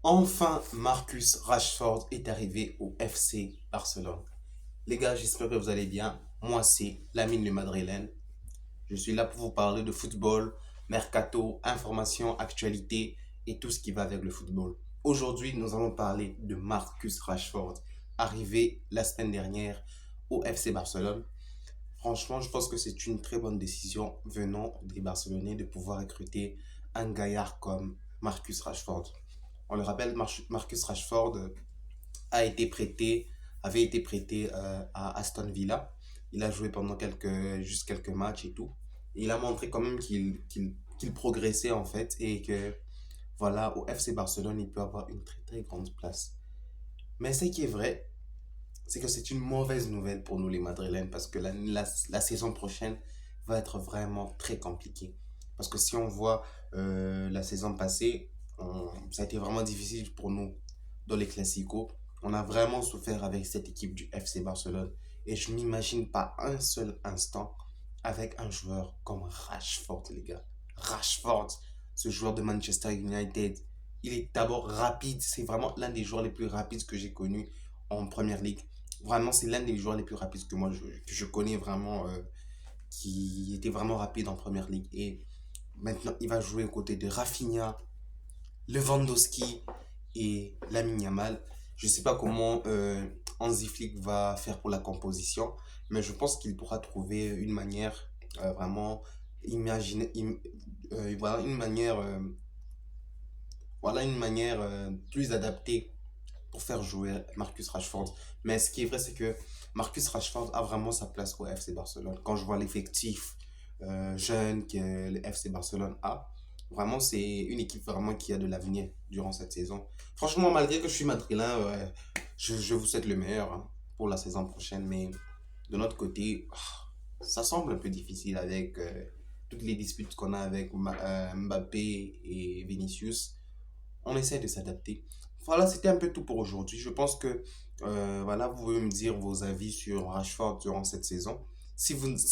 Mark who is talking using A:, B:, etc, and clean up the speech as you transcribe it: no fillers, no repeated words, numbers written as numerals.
A: Enfin, Marcus Rashford est arrivé au FC Barcelone. Les gars, j'espère que vous allez bien. Moi, c'est Lamine le Madrilène. Je suis là pour vous parler de football, mercato, information, actualité et tout ce qui va avec le football. Aujourd'hui, nous allons parler de Marcus Rashford, arrivé la semaine dernière au FC Barcelone. Franchement, je pense que c'est une très bonne décision venant des Barcelonais de pouvoir recruter un gaillard comme Marcus Rashford. On le rappelle, Marcus Rashford avait été prêté à Aston Villa. Il a joué pendant juste quelques matchs et tout. Et il a montré quand même qu'il progressait en fait et que voilà, au FC Barcelone, il peut avoir une très très grande place. Mais ce qui est vrai, c'est que c'est une mauvaise nouvelle pour nous les Madrilènes parce que la saison prochaine va être vraiment très compliquée. Parce que si on voit la saison passée, ça a été vraiment difficile pour nous dans les Classicos. On a vraiment souffert avec cette équipe du FC Barcelone. Et je m'imagine pas un seul instant avec un joueur comme Rashford, les gars. Rashford, ce joueur de Manchester United, il est d'abord rapide. C'est vraiment l'un des joueurs les plus rapides que j'ai connus en Première Ligue. Vraiment, c'est l'un des joueurs les plus rapides que je connais vraiment, qui était vraiment rapide en Première Ligue. Et maintenant, il va jouer aux côtés de Rafinha, Lewandowski et Lamine Yamal. Je ne sais pas comment Hansi Flick va faire pour la composition, mais je pense qu'il pourra trouver une manière vraiment imaginer, voilà une manière, plus adaptée pour faire jouer Marcus Rashford. Mais ce qui est vrai, c'est que Marcus Rashford a vraiment sa place au FC Barcelone. Quand je vois l'effectif jeune que le FC Barcelone a, vraiment, c'est une équipe vraiment qui a de l'avenir durant cette saison. Franchement, malgré que je suis madrilène, je vous souhaite le meilleur hein, pour la saison prochaine. Mais de notre côté, ça semble un peu difficile avec toutes les disputes qu'on a avec Mbappé et Vinicius. On essaie de s'adapter. Voilà, c'était un peu tout pour aujourd'hui. Je pense que voilà, vous pouvez me dire vos avis sur Rashford durant cette saison. Si vous,